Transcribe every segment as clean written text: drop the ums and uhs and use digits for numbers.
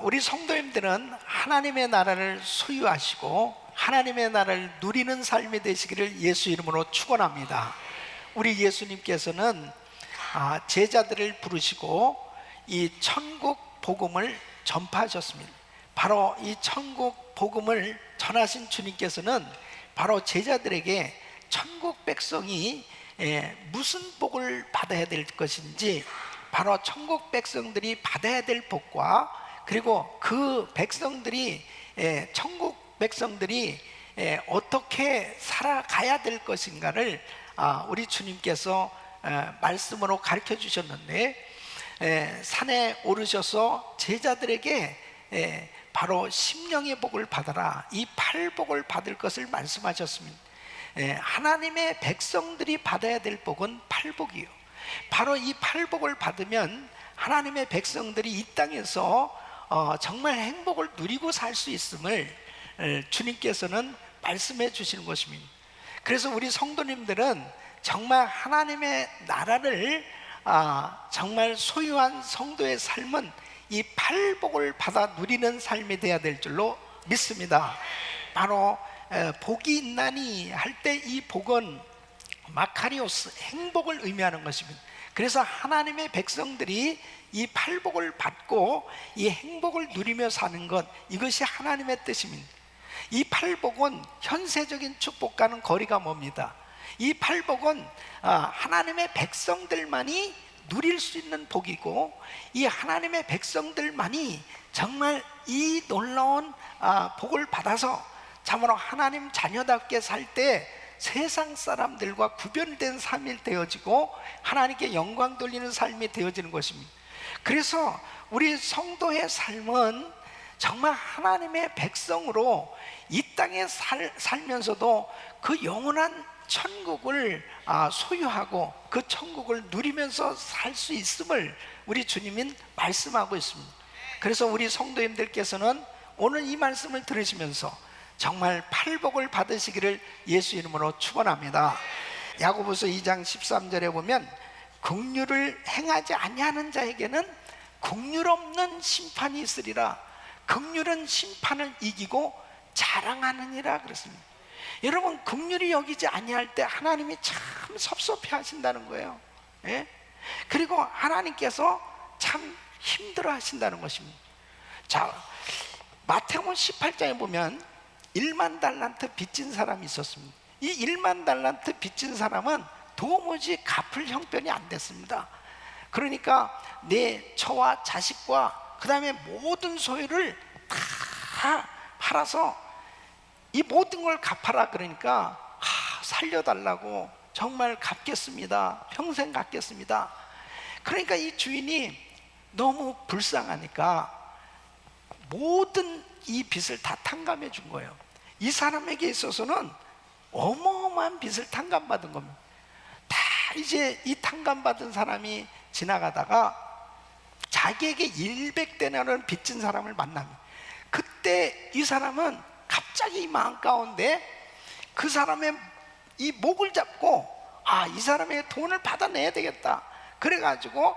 우리 성도님들은 하나님의 나라를 소유하시고 하나님의 나라를 누리는 삶이 되시기를 예수 이름으로 축원합니다. 우리 예수님께서는 제자들을 부르시고 이 천국 복음을 전파하셨습니다. 바로 이 천국 복음을 전하신 주님께서는 바로 제자들에게 천국 백성이 무슨 복을 받아야 될 것인지, 바로 천국 백성들이 받아야 될 복과, 그리고 그 백성들이 천국 백성들이 어떻게 살아가야 될 것인가를 우리 주님께서 말씀으로 가르쳐 주셨는데, 산에 오르셔서 제자들에게 바로 심령의 복을 받아라, 이 팔복을 받을 것을 말씀하셨습니다. 하나님의 백성들이 받아야 될 복은 팔복이요, 바로 이 팔복을 받으면 하나님의 백성들이 이 땅에서 정말 행복을 누리고 살 수 있음을 주님께서는 말씀해 주시는 것입니다. 그래서 우리 성도님들은 정말 하나님의 나라를 정말 소유한 성도의 삶은 이 팔복을 받아 누리는 삶이 되어야 될 줄로 믿습니다. 바로 복이 있나니 할 때 이 복은 마카리오스, 행복을 의미하는 것입니다. 그래서 하나님의 백성들이 이 팔복을 받고 이 행복을 누리며 사는 것, 이것이 하나님의 뜻입니다. 이 팔복은 현세적인 축복과는 거리가 멉니다. 이 팔복은 하나님의 백성들만이 누릴 수 있는 복이고, 이 하나님의 백성들만이 정말 이 놀라운 복을 받아서 참으로 하나님 자녀답게 살 때 세상 사람들과 구별된 삶이 되어지고 하나님께 영광 돌리는 삶이 되어지는 것입니다. 그래서 우리 성도의 삶은 정말 하나님의 백성으로 이 땅에 살면서도 그 영원한 천국을 소유하고 그 천국을 누리면서 살 수 있음을 우리 주님은 말씀하고 있습니다. 그래서 우리 성도님들께서는 오늘 이 말씀을 들으시면서 정말 팔복을 받으시기를 예수 이름으로 축원합니다. 야고보서 2장 13절에 보면 긍휼을 행하지 아니하는 자에게는 긍휼 없는 심판이 있으리라. 긍휼은 심판을 이기고 자랑하느니라 그랬습니다. 여러분, 긍휼히 여기지 아니할 때 하나님이 참 섭섭해 하신다는 거예요. 그리고 하나님께서 참 힘들어 하신다는 것입니다. 자, 마태복음 18장에 보면 1만 달란트 빚진 사람이 있었습니다. 이 1만 달란트 빚진 사람은 도무지 갚을 형편이 안 됐습니다. 그러니까 내 처와 자식과 그 다음에 모든 소유를 다 팔아서 이 모든 걸 갚아라. 그러니까 살려달라고, 정말 갚겠습니다, 평생 갚겠습니다. 그러니까 이 주인이 너무 불쌍하니까 모든 이 빚을 다 탕감해 준 거예요. 이 사람에게 있어서는 어마어마한 빚을 탕감받은 겁니다. 다 이제 이 탕감받은 사람이 지나가다가 자기에게 100데나리온 빚진 사람을 만납니다. 그때 이 사람은 갑자기 마음 가운데 그 사람의 이 목을 잡고 이 사람의 돈을 받아내야 되겠다. 그래가지고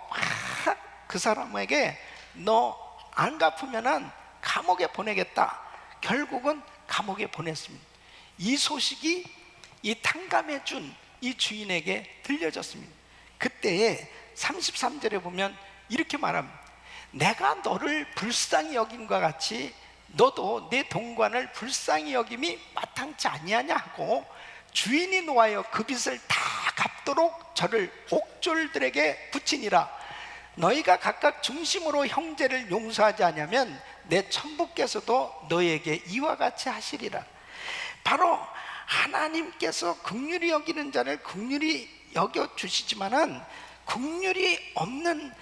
그 사람에게 너 안 갚으면은 감옥에 보내겠다. 결국은 감옥에 보냈습니다. 이 소식이 이 탕감해 준 이 주인에게 들려졌습니다. 그때에 33절에 보면 이렇게 말합니다. 내가 너를 불쌍히 여김과 같이 너도 내 동관을 불쌍히 여김이 마땅치 아니하냐 하고 주인이 노하여 그 빚을 다 갚도록 저를 옥졸들에게 붙이니라. 너희가 각각 중심으로 형제를 용서하지 않으면 내 천부께서도 너희에게 이와 같이 하시리라. 바로 하나님께서 긍휼히 여기는 자를 긍휼히 여겨 주시지만은 긍휼이 없는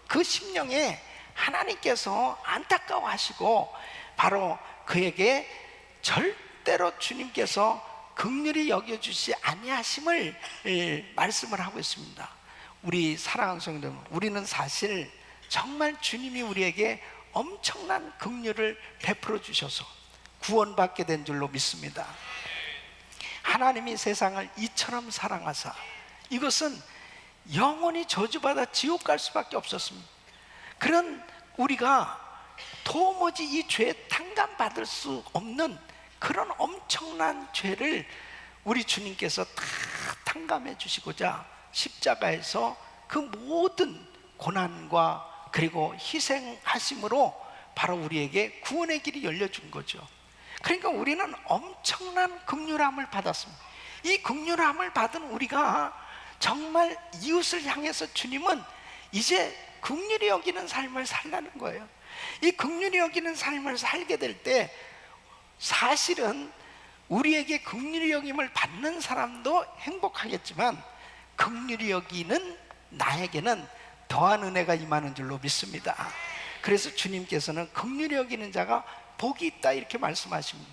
그 심령에 하나님께서 안타까워하시고 바로 그에게 절대로 주님께서 긍휼히 여겨주시 아니하심을 말씀을 하고 있습니다. 우리 사랑하는 성도 여러분, 우리는 사실 정말 주님이 우리에게 엄청난 긍휼을 베풀어 주셔서 구원받게 된 줄로 믿습니다. 하나님이 세상을 이처럼 사랑하사, 이것은 영원히 저주받아 지옥 갈 수밖에 없었습니다. 그런 우리가 도무지 이 죄에 탕감받을 수 없는 그런 엄청난 죄를 우리 주님께서 다 탕감해 주시고자 십자가에서 그 모든 고난과 그리고 희생하심으로 바로 우리에게 구원의 길이 열려준 거죠. 그러니까 우리는 엄청난 긍휼함을 받았습니다. 이 긍휼함을 받은 우리가 정말 이웃을 향해서 주님은 이제 긍휼히 여기는 삶을 살라는 거예요. 이 긍휼히 여기는 삶을 살게 될 때 사실은 우리에게 긍휼히 여김을 받는 사람도 행복하겠지만 긍휼히 여기는 나에게는 더한 은혜가 임하는 줄로 믿습니다. 그래서 주님께서는 긍휼히 여기는 자가 복이 있다 이렇게 말씀하십니다.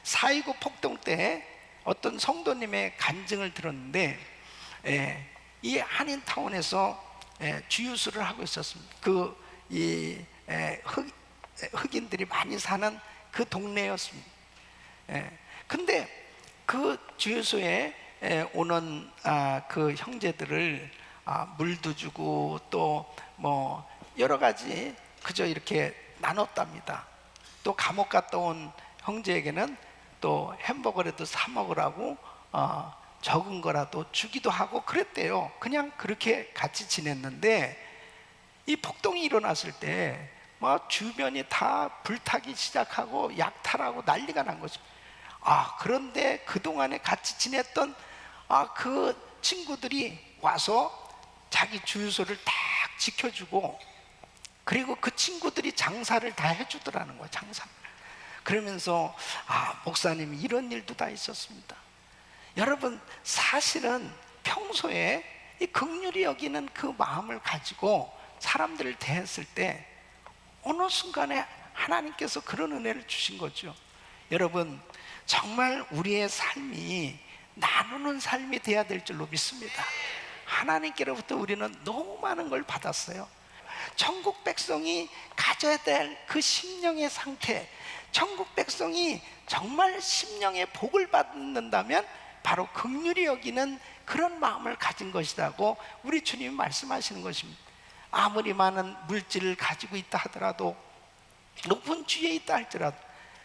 4.29 폭동 때 어떤 성도님의 간증을 들었는데 이 한인타운에서 주유소를 하고 있었습니다. 흑인들이 많이 사는 그 동네였습니다. 근데 그 주유소에 오는 그 형제들을 물도 주고 또 뭐 여러 가지 그저 이렇게 나눴답니다. 또 감옥 갔다 온 형제에게는 또 햄버거라도 사 먹으라고 적은 거라도 주기도 하고 그랬대요. 그냥 그렇게 같이 지냈는데 이 폭동이 일어났을 때 막 주변이 다 불타기 시작하고 약탈하고 난리가 난 거죠. 그런데 그동안에 같이 지냈던 그 친구들이 와서 자기 주유소를 딱 지켜주고 그리고 그 친구들이 장사를 다 해주더라는 거예요. 장사. 그러면서 목사님 이런 일도 다 있었습니다. 여러분 사실은 평소에 이 긍휼히 여기는 그 마음을 가지고 사람들을 대했을 때 어느 순간에 하나님께서 그런 은혜를 주신 거죠. 여러분 정말 우리의 삶이 나누는 삶이 돼야 될 줄로 믿습니다. 하나님께로부터 우리는 너무 많은 걸 받았어요. 천국 백성이 가져야 될 그 심령의 상태, 천국 백성이 정말 심령의 복을 받는다면 바로 긍휼히 여기는 그런 마음을 가진 것이라고 우리 주님이 말씀하시는 것입니다. 아무리 많은 물질을 가지고 있다 하더라도 높은 지위에 있다 할지라도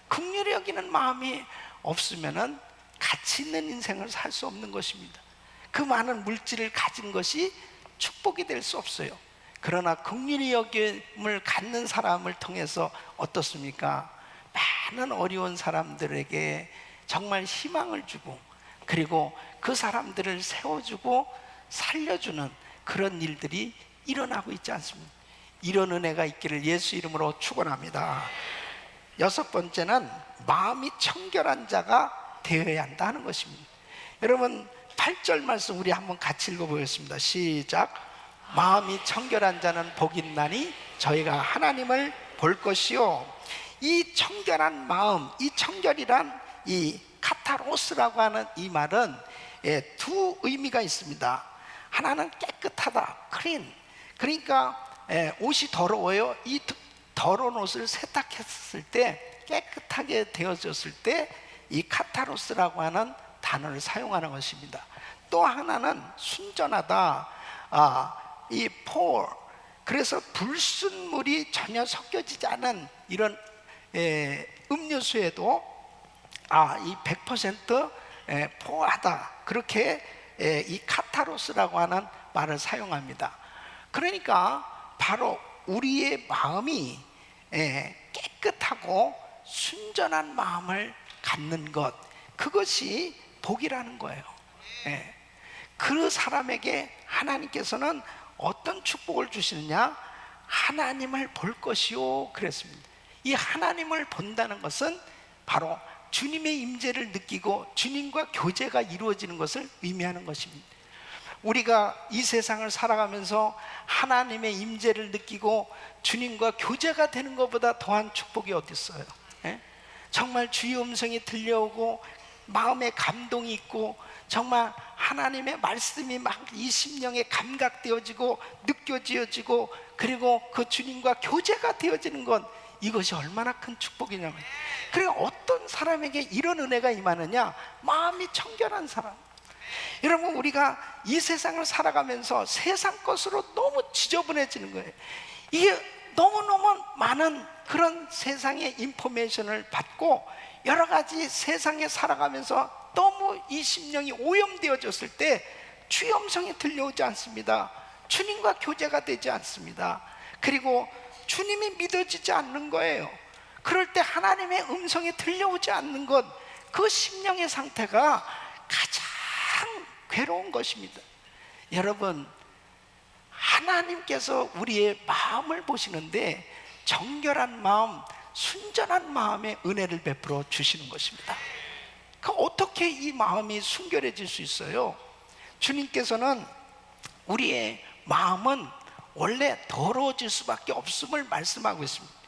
긍휼히 여기는 마음이 없으면은 가치 있는 인생을 살 수 없는 것입니다. 그 많은 물질을 가진 것이 축복이 될 수 없어요. 그러나 긍휼히 여김을 갖는 사람을 통해서 어떻습니까? 많은 어려운 사람들에게 정말 희망을 주고 그리고 그 사람들을 세워주고 살려주는 그런 일들이 일어나고 있지 않습니까? 이런 은혜가 있기를 예수 이름으로 축원합니다. 6번째는 마음이 청결한 자가 되어야 한다는 것입니다. 여러분 8절 말씀 우리 한번 같이 읽어보겠습니다. 시작. 마음이 청결한 자는 복이 있나니 저희가 하나님을 볼 것이요. 이 청결한 마음, 이 청결이란 이 카타로스라고 하는 이 말은 두 의미가 있습니다. 하나는 깨끗하다, 클린. 그러니까 옷이 더러워요. 이 더러운 옷을 세탁했을 때 깨끗하게 되어졌을 때 이 카타로스라고 하는 단어를 사용하는 것입니다. 또 하나는 순전하다, 이 포, 그래서 불순물이 전혀 섞여지지 않은 이런 음료수에도 이 100% 포하다, 그렇게 이 카타로스라고 하는 말을 사용합니다. 그러니까 바로 우리의 마음이 깨끗하고 순전한 마음을 갖는 것, 그것이 복이라는 거예요. 그 사람에게 하나님께서는 어떤 축복을 주시느냐? 하나님을 볼 것이요 그랬습니다. 이 하나님을 본다는 것은 바로 주님의 임재를 느끼고 주님과 교제가 이루어지는 것을 의미하는 것입니다. 우리가 이 세상을 살아가면서 하나님의 임재를 느끼고 주님과 교제가 되는 것보다 더한 축복이 어디 있어요? 정말 주의 음성이 들려오고 마음에 감동이 있고 정말 하나님의 말씀이 막 이 심령에 감각되어지고 느껴지어지고 그리고 그 주님과 교제가 되어지는 것, 이것이 얼마나 큰 축복이냐면, 그러니까 어떤 사람에게 이런 은혜가 임하느냐? 마음이 청결한 사람. 여러분 우리가 이 세상을 살아가면서 세상 것으로 너무 지저분해지는 거예요. 이게 너무너무 많은 그런 세상의 인포메이션을 받고 여러 가지 세상에 살아가면서 너무 이 심령이 오염되어졌을 때 주의 음성이 들려오지 않습니다. 주님과 교제가 되지 않습니다. 그리고 주님이 믿어지지 않는 거예요. 그럴 때 하나님의 음성이 들려오지 않는 것, 그 심령의 상태가 가장 괴로운 것입니다. 여러분, 하나님께서 우리의 마음을 보시는데 정결한 마음, 순전한 마음에 은혜를 베풀어 주시는 것입니다. 어떻게 이 마음이 순결해질 수 있어요? 주님께서는 우리의 마음은 원래 더러워질 수밖에 없음을 말씀하고 있습니다.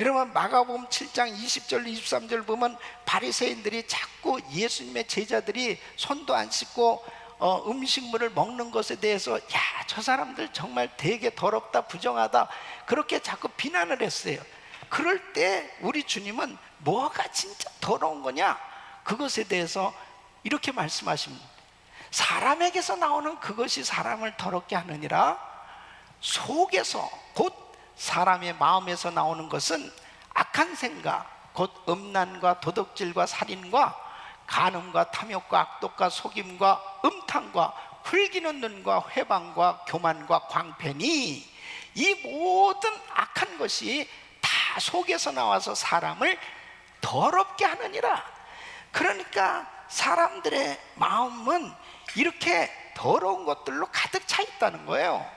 여러분, 마가복음 7장 20절 23절 보면 바리새인들이 자꾸 예수님의 제자들이 손도 안 씻고 음식물을 먹는 것에 대해서 야, 저 사람들 정말 되게 더럽다, 부정하다, 그렇게 자꾸 비난을 했어요. 그럴 때 우리 주님은 뭐가 진짜 더러운 거냐, 그것에 대해서 이렇게 말씀하십니다. 사람에게서 나오는 그것이 사람을 더럽게 하느니라, 속에서 곧 사람의 마음에서 나오는 것은 악한 생각, 곧 음란과 도덕질과 살인과 간음과 탐욕과 악독과 속임과 음탕과 흘기는 눈과 회방과 교만과 광패니, 이 모든 악한 것이 다 속에서 나와서 사람을 더럽게 하느니라. 그러니까 사람들의 마음은 이렇게 더러운 것들로 가득 차 있다는 거예요.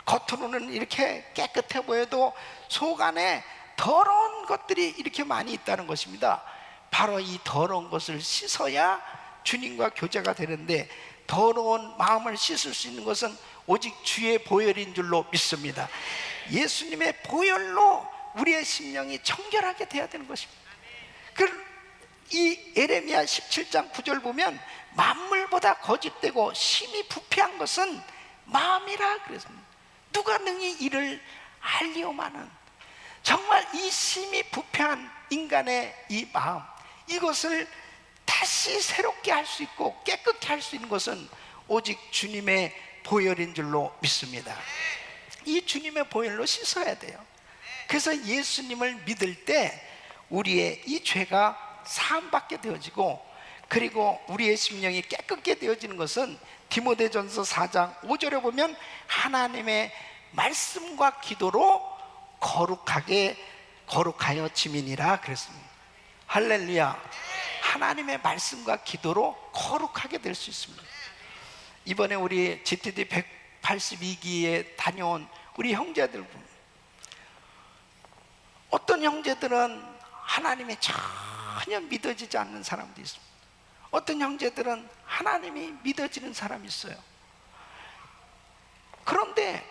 겉으로는 이렇게 깨끗해 보여도 속 안에 더러운 것들이 이렇게 많이 있다는 것입니다. 바로 이 더러운 것을 씻어야 주님과 교제가 되는데, 더러운 마음을 씻을 수 있는 것은 오직 주의 보혈인 줄로 믿습니다. 예수님의 보혈로 우리의 심령이 정결하게 돼야 되는 것입니다. 이 에레미야 17장 9절 보면 만물보다 거짓되고 심히 부패한 것은 마음이라 그랬습니다. 누가 능히 이를 알리오마는. 정말 이 심히 부패한 인간의 이 마음, 이것을 다시 새롭게 할 수 있고 깨끗게 할 수 있는 것은 오직 주님의 보혈인 줄로 믿습니다. 이 주님의 보혈로 씻어야 돼요. 그래서 예수님을 믿을 때 우리의 이 죄가 사함받게 되어지고, 그리고 우리의 심령이 깨끗게 되어지는 것은 디모데전서 4장 5절에 보면 하나님의 말씀과 기도로 거룩하여 지민이라 그랬습니다. 할렐루야. 하나님의 말씀과 기도로 거룩하게 될 수 있습니다. 이번에 우리 GTD 182기에 다녀온 우리 형제들 보면 어떤 형제들은 하나님이 전혀 믿어지지 않는 사람도 있습니다. 어떤 형제들은 하나님이 믿어지는 사람이 있어요. 그런데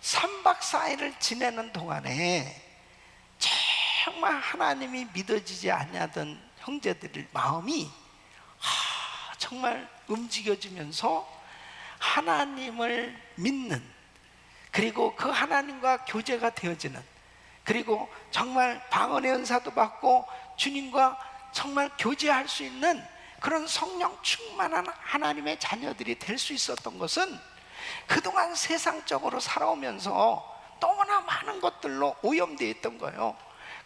3박 4일을 지내는 동안에 정말 하나님이 믿어지지 않냐던 형제들의 마음이 정말 움직여지면서 하나님을 믿는, 그리고 그 하나님과 교제가 되어지는, 그리고 정말 방언의 은사도 받고 주님과 정말 교제할 수 있는 그런 성령 충만한 하나님의 자녀들이 될 수 있었던 것은 그동안 세상적으로 살아오면서 너무나 많은 것들로 오염되어 있던 거예요.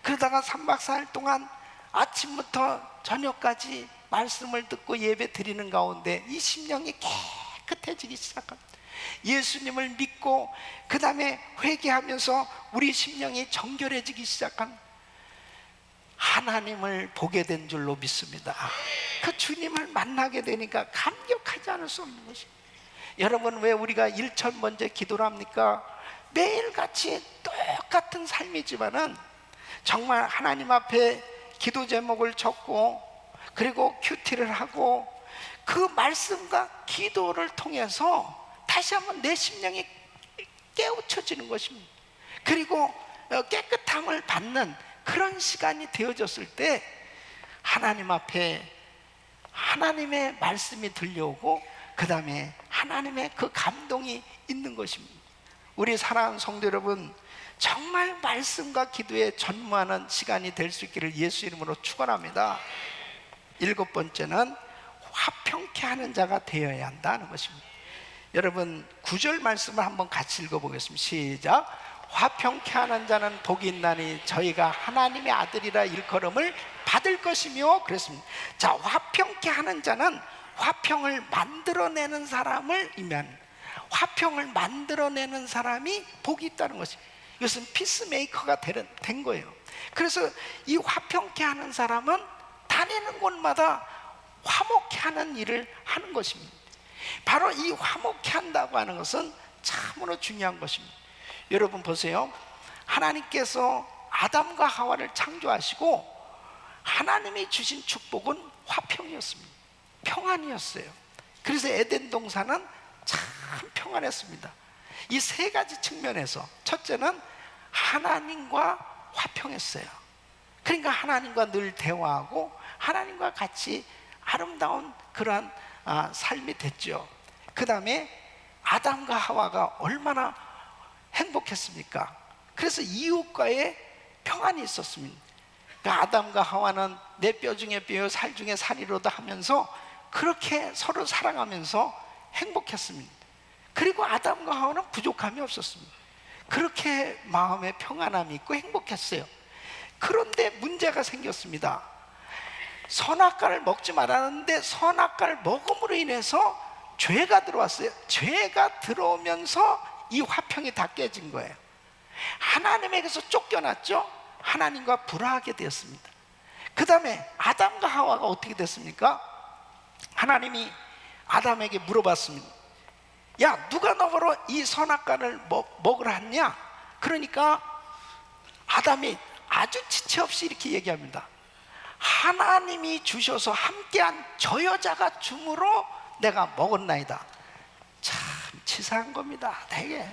그러다가 3박 4일 동안 아침부터 저녁까지 말씀을 듣고 예배 드리는 가운데 이 심령이 깨끗해지기 시작합니다. 예수님을 믿고 그 다음에 회개하면서 우리 심령이 정결해지기 시작한, 하나님을 보게 된 줄로 믿습니다. 그 주님을 만나게 되니까 감격하지 않을 수 없는 것입니다. 여러분, 왜 우리가 일천번째 기도를 합니까? 매일같이 똑같은 삶이지만은 정말 하나님 앞에 기도 제목을 적고, 그리고 큐티를 하고, 그 말씀과 기도를 통해서 다시 한번 내 심령이 깨우쳐지는 것입니다. 그리고 깨끗함을 받는 그런 시간이 되어졌을 때 하나님 앞에 하나님의 말씀이 들려오고, 그 다음에 하나님의 그 감동이 있는 것입니다. 우리 사랑하는 성도 여러분, 정말 말씀과 기도에 전무하는 시간이 될 수 있기를 예수 이름으로 축원합니다. 7번째는 화평케 하는 자가 되어야 한다는 것입니다. 여러분, 9절 말씀을 한번 같이 읽어보겠습니다. 시작. 화평케 하는 자는 복이 있나니 저희가 하나님의 아들이라 일컬음을 받을 것이며 그랬습니다. 자, 화평케 하는 자는 화평을 만들어내는 사람을 의미하는, 화평을 만들어내는 사람이 복이 있다는 것이, 이것은 피스메이커가 된 거예요. 그래서 이 화평케 하는 사람은 다니는 곳마다 화목케 하는 일을 하는 것입니다. 바로 이 화목케 한다고 하는 것은 참으로 중요한 것입니다. 여러분 보세요. 하나님께서 아담과 하와를 창조하시고 하나님이 주신 축복은 화평이었습니다. 평안이었어요. 그래서 에덴 동산은 참 평안했습니다. 이 세 가지 측면에서, 첫째는 하나님과 화평했어요. 그러니까 하나님과 늘 대화하고 하나님과 같이 아름다운 그러한 삶이 됐죠. 그 다음에 아담과 하와가 얼마나 행복했습니까? 그래서 이웃과의 평안이 있었습니다. 그러니까 아담과 하와는 내 뼈 중에 뼈요 살 중에 살이로다 하면서 그렇게 서로 사랑하면서 행복했습니다. 그리고 아담과 하와는 부족함이 없었습니다. 그렇게 마음에 평안함이 있고 행복했어요. 그런데 문제가 생겼습니다. 선악과를 먹지 말았는데 선악과를 먹음으로 인해서 죄가 들어왔어요. 죄가 들어오면서 이 화평이 다 깨진 거예요. 하나님에게서 쫓겨났죠. 하나님과 불화하게 되었습니다. 그 다음에 아담과 하와가 어떻게 됐습니까? 하나님이 아담에게 물어봤습니다. 야, 누가 너더러 이 선악과를 먹으라 했냐? 그러니까 아담이 아주 지체 없이 이렇게 얘기합니다. 하나님이 주셔서 함께한 저 여자가 줌으로 내가 먹었나이다. 참 치사한 겁니다. 되게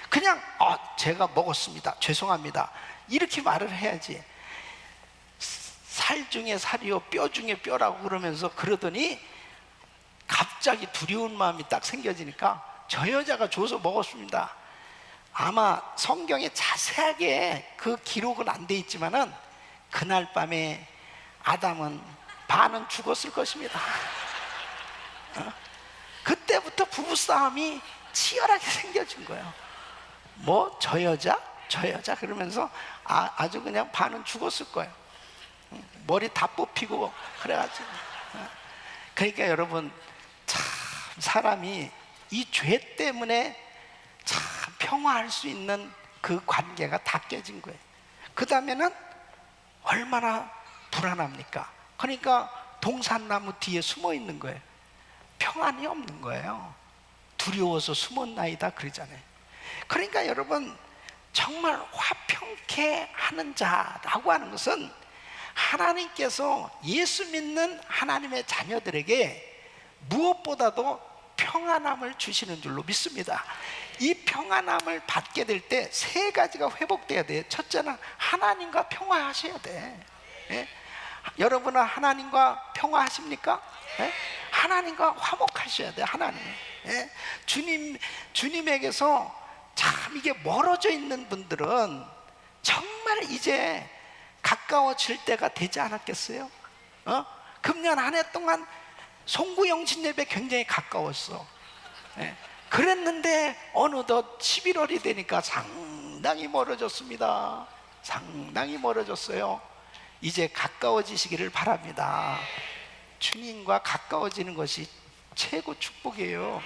그냥 제가 먹었습니다, 죄송합니다, 이렇게 말을 해야지. 살 중에 살이요 뼈 중에 뼈라고 그러면서 그러더니 갑자기 두려운 마음이 딱 생겨지니까 저 여자가 줘서 먹었습니다. 아마 성경에 자세하게 그 기록은 안 돼 있지만은 그날 밤에 아담은 반은 죽었을 것입니다. 그때부터 부부싸움이 치열하게 생겨진 거예요. 뭐 저 여자? 저 여자? 그러면서 아주 그냥 반은 죽었을 거예요. 머리 다 뽑히고 그래가지고. 그러니까 여러분, 참 사람이 이 죄 때문에 참 평화할 수 있는 그 관계가 다 깨진 거예요. 그 다음에는 얼마나 불안합니까? 그러니까 동산나무 뒤에 숨어 있는 거예요. 평안이 없는 거예요. 두려워서 숨었나이다 그러잖아요. 그러니까 여러분, 정말 화평케 하는 자라고 하는 것은 하나님께서 예수 믿는 하나님의 자녀들에게 무엇보다도 평안함을 주시는 줄로 믿습니다. 이 평안함을 받게 될 때 세 가지가 회복돼야 돼요. 첫째는 하나님과 평화하셔야 돼. 예? 여러분은 하나님과 평화하십니까? 예? 하나님과 화목하셔야 돼. 하나님. 예? 주님에게서 참 이게 멀어져 있는 분들은 정말 이제 가까워질 때가 되지 않았겠어요? 금년 한 해 동안 송구영신 예배 굉장히 가까웠어. 예. 그랬는데 어느덧 11월이 되니까 상당히 멀어졌습니다. 상당히 멀어졌어요. 이제 가까워지시기를 바랍니다. 주님과 가까워지는 것이 최고 축복이에요.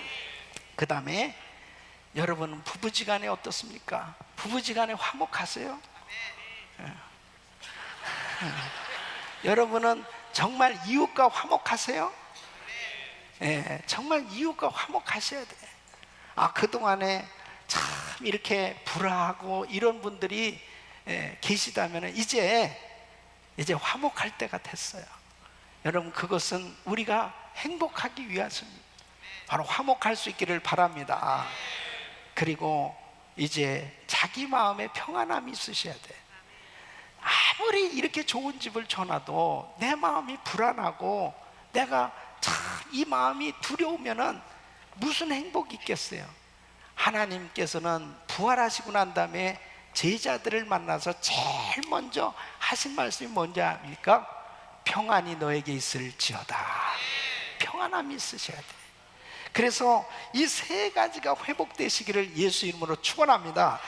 그 다음에 여러분은 부부지간에 어떻습니까? 부부지간에 화목하세요? 예. 여러분은 정말 이웃과 화목하세요? 예, 정말 이웃과 화목하셔야 돼. 그동안에 참 이렇게 불화하고 이런 분들이 계시다면 이제 화목할 때가 됐어요. 여러분, 그것은 우리가 행복하기 위해서입니다. 바로 화목할 수 있기를 바랍니다. 그리고 이제 자기 마음에 평안함이 있으셔야 돼. 아무리 이렇게 좋은 집을 전화도 내 마음이 불안하고 내가 참 이 마음이 두려우면은 무슨 행복이 있겠어요? 하나님께서는 부활하시고 난 다음에 제자들을 만나서 제일 먼저 하신 말씀이 뭔지 압니까? 평안이 너에게 있을지어다. 평안함이 있으셔야 돼. 그래서 이 세 가지가 회복되시기를 예수 이름으로 축원합니다.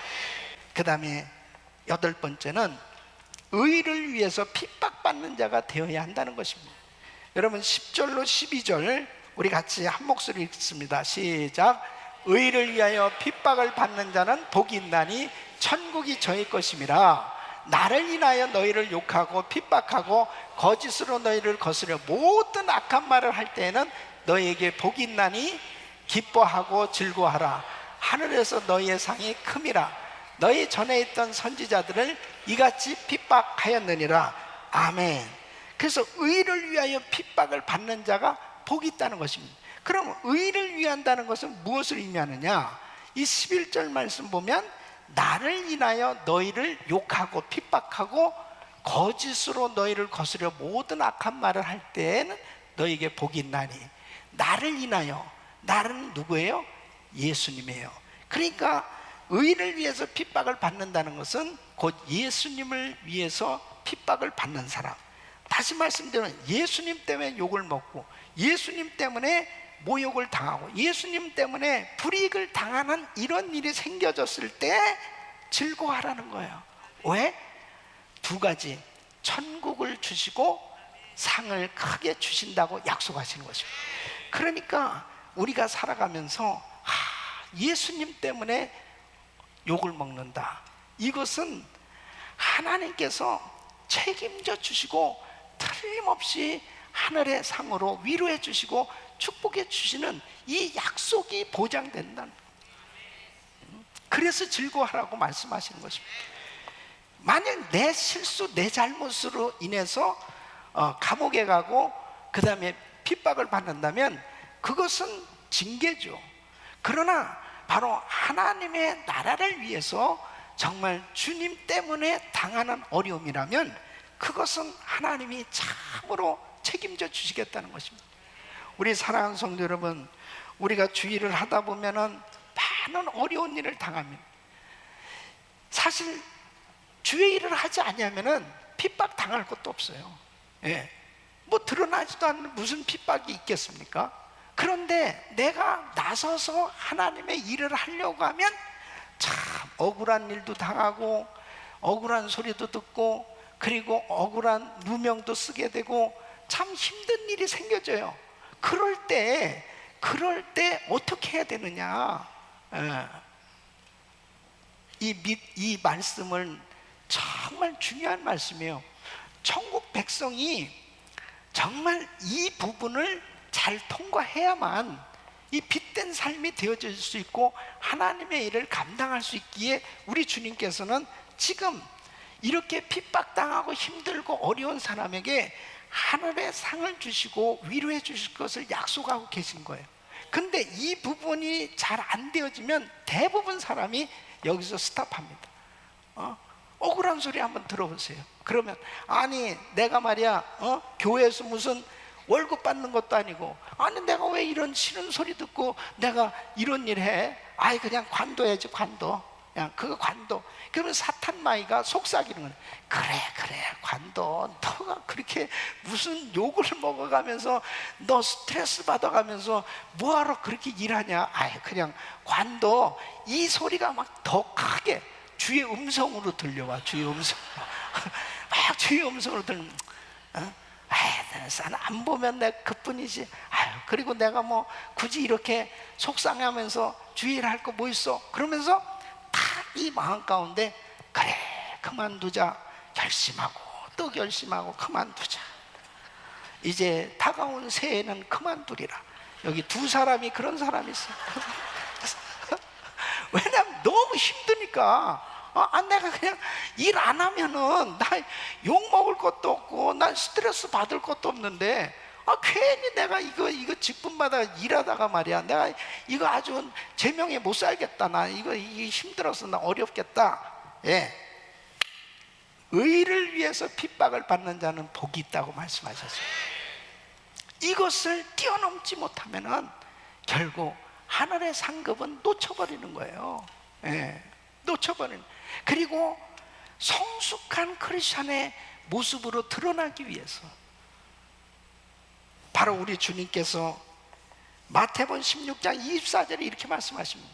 그 다음에 8번째는 의를 위해서 핍박받는 자가 되어야 한다는 것입니다. 여러분 10절로 12절 우리 같이 한 목소리 읽습니다. 시작. 의를 위하여 핍박을 받는 자는 복이 있나니 천국이 저희 것임이라. 나를 인하여 너희를 욕하고 핍박하고 거짓으로 너희를 거스려 모든 악한 말을 할 때에는 너희에게 복이 있나니 기뻐하고 즐거워하라. 하늘에서 너희의 상이 큼이라. 너희 전에 있던 선지자들을 이같이 핍박하였느니라. 아멘. 그래서 의를 위하여 핍박을 받는 자가 복이 있다는 것입니다. 그럼 의를 위한다는 것은 무엇을 의미하느냐? 이 11절 말씀 보면 나를 인하여 너희를 욕하고 핍박하고 거짓으로 너희를 거스려 모든 악한 말을 할 때에는 너희에게 복이 있나니. 나를 인하여, 나는 누구예요? 예수님이에요. 그러니까 의를 위해서 핍박을 받는다는 것은 곧 예수님을 위해서 핍박을 받는 사람. 다시 말씀드리면 예수님 때문에 욕을 먹고 예수님 때문에 모욕을 당하고 예수님 때문에 불이익을 당하는 이런 일이 생겨졌을 때 즐거워하라는 거예요. 왜? 두 가지, 천국을 주시고 상을 크게 주신다고 약속하시는 것입니다. 그러니까 우리가 살아가면서 예수님 때문에 욕을 먹는다, 이것은 하나님께서 책임져 주시고 틀림없이 하늘의 상으로 위로해 주시고 축복해 주시는 이 약속이 보장된다는 거예요. 그래서 즐거워하라고 말씀하시는 것입니다. 만약 내 실수, 내 잘못으로 인해서 감옥에 가고 그 다음에 핍박을 받는다면 그것은 징계죠. 그러나 바로 하나님의 나라를 위해서 정말 주님 때문에 당하는 어려움이라면 그것은 하나님이 참으로 책임져 주시겠다는 것입니다. 우리 사랑하는 성도 여러분, 우리가 주일을 하다 보면은 많은 어려운 일을 당합니다. 사실 주의 일을 하지 않으면은 핍박 당할 것도 없어요. 예. 뭐 드러나지도 않는 무슨 핍박이 있겠습니까? 그런데 내가 나서서 하나님의 일을 하려고 하면 참 억울한 일도 당하고 억울한 소리도 듣고 그리고 억울한 누명도 쓰게 되고 참 힘든 일이 생겨져요. 그럴 때 어떻게 해야 되느냐? 이 말씀은 정말 중요한 말씀이에요. 천국 백성이 정말 이 부분을 잘 통과해야만 이 빛된 삶이 되어질 수 있고 하나님의 일을 감당할 수 있기에 우리 주님께서는 지금 이렇게 핍박당하고 힘들고 어려운 사람에게 하늘의 상을 주시고 위로해 주실 것을 약속하고 계신 거예요. 근데 이 부분이 잘 안 되어지면 대부분 사람이 여기서 스탑합니다. 억울한 소리 한번 들어보세요. 그러면 아니 내가 말이야 교회에서 무슨 월급 받는 것도 아니고 아니 내가 왜 이런 싫은 소리 듣고 내가 이런 일 해? 아이 그냥 관둬야지, 관둬. 그냥 그거 관둬. 그러면 사탄 마귀가 속삭이는 거예요. 그래 관둬. 너가 그렇게 무슨 욕을 먹어가면서 너 스트레스 받아가면서 뭐하러 그렇게 일하냐. 아이 그냥 관둬. 이 소리가 막 더 크게 주의 음성으로 들려와. 주의 음성. 막 주의 음성으로 들리면 안 보면 내가 그뿐이지. 그리고 내가 뭐 굳이 이렇게 속상해하면서 주의를 할 거 뭐 있어? 그러면서 다 이 마음 가운데 그래 그만두자 결심하고 또 결심하고 그만두자. 이제 다가온 새해는 그만두리라. 여기 두 사람이 그런 사람이 있어요. 왜냐면 너무 힘드니까. 내가 그냥 일 안 하면은 나 욕 먹을 것도 없고 난 스트레스 받을 것도 없는데 괜히 내가 이거 직분마다 일하다가 말이야 내가 이거 아주 제명에 못 살겠다. 나 이게 힘들어서 나 어렵겠다. 예. 의를 위해서 핍박을 받는 자는 복이 있다고 말씀하셨어요. 이것을 뛰어넘지 못하면은 결국 하늘의 상급은 놓쳐버리는 거예요. 예. 놓쳐버리는. 그리고 성숙한 크리스천의 모습으로 드러나기 위해서 바로 우리 주님께서 마태복음 16장 24절에 이렇게 말씀하십니다.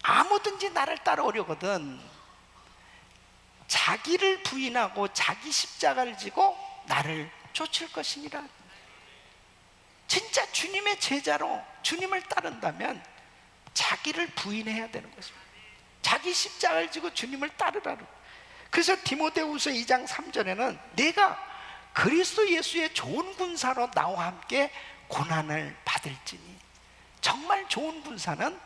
아무든지 나를 따라오려거든 자기를 부인하고 자기 십자가를 지고 나를 쫓을 것이니라. 진짜 주님의 제자로 주님을 따른다면 자기를 부인해야 되는 것입니다. 자기 십자가를 지고 주님을 따르라고. 그래서 디모데후서 2장 3절에는 내가 그리스도 예수의 좋은 군사로 나와 함께 고난을 받을지니, 정말 좋은 군사는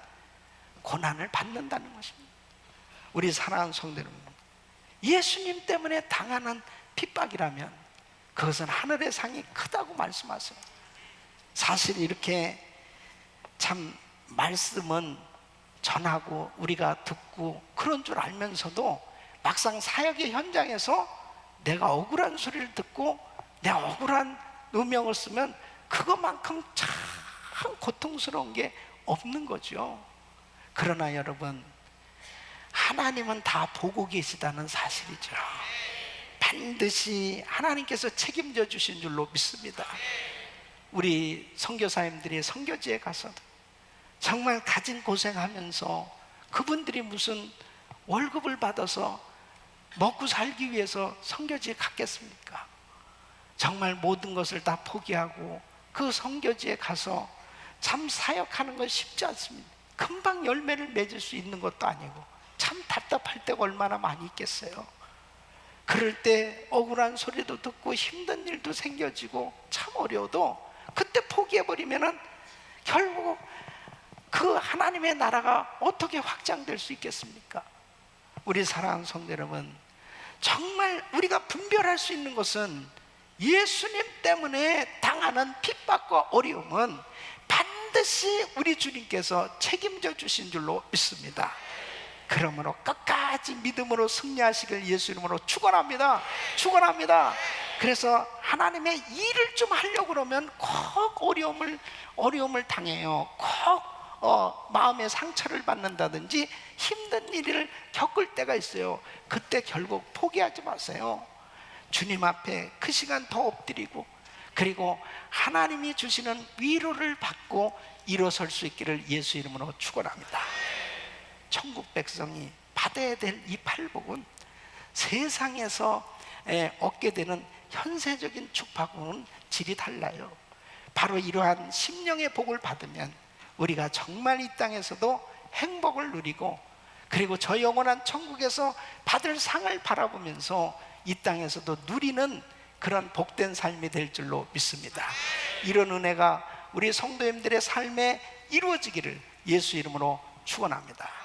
고난을 받는다는 것입니다. 우리 사랑하는 성도 여러분, 예수님 때문에 당하는 핍박이라면 그것은 하늘의 상이 크다고 말씀하세요. 사실 이렇게 참 말씀은 전하고 우리가 듣고 그런 줄 알면서도 막상 사역의 현장에서 내가 억울한 소리를 듣고 내가 억울한 누명을 쓰면 그것만큼 참 고통스러운 게 없는 거죠. 그러나 여러분, 하나님은 다 보고 계시다는 사실이죠. 반드시 하나님께서 책임져 주신 줄로 믿습니다. 우리 선교사님들이 선교지에 가서도 정말 가진 고생하면서 그분들이 무슨 월급을 받아서 먹고 살기 위해서 선교지에 갔겠습니까? 정말 모든 것을 다 포기하고 그 선교지에 가서 참 사역하는 건 쉽지 않습니다. 금방 열매를 맺을 수 있는 것도 아니고 참 답답할 때가 얼마나 많이 있겠어요. 그럴 때 억울한 소리도 듣고 힘든 일도 생겨지고 참 어려워도 그때 포기해버리면은 결국 그 하나님의 나라가 어떻게 확장될 수 있겠습니까? 우리 사랑하는 성도 여러분, 정말 우리가 분별할 수 있는 것은 예수님 때문에 당하는 핍박과 어려움은 반드시 우리 주님께서 책임져 주신 줄로 믿습니다. 그러므로 끝까지 믿음으로 승리하시길 예수 이름으로 축원합니다. 축원합니다. 그래서 하나님의 일을 좀 하려고 그러면 꼭 어려움을 당해요. 꼭 마음의 상처를 받는다든지 힘든 일을 겪을 때가 있어요. 그때 결국 포기하지 마세요. 주님 앞에 그 시간 더 엎드리고, 그리고 하나님이 주시는 위로를 받고 일어설 수 있기를 예수 이름으로 축원합니다. 천국 백성이 받아야 될 이 팔복은 세상에서 얻게 되는 현세적인 축복은 질이 달라요. 바로 이러한 심령의 복을 받으면 우리가 정말 이 땅에서도 행복을 누리고, 그리고 저 영원한 천국에서 받을 상을 바라보면서 이 땅에서도 누리는 그런 복된 삶이 될 줄로 믿습니다. 이런 은혜가 우리 성도님들의 삶에 이루어지기를 예수 이름으로 축원합니다.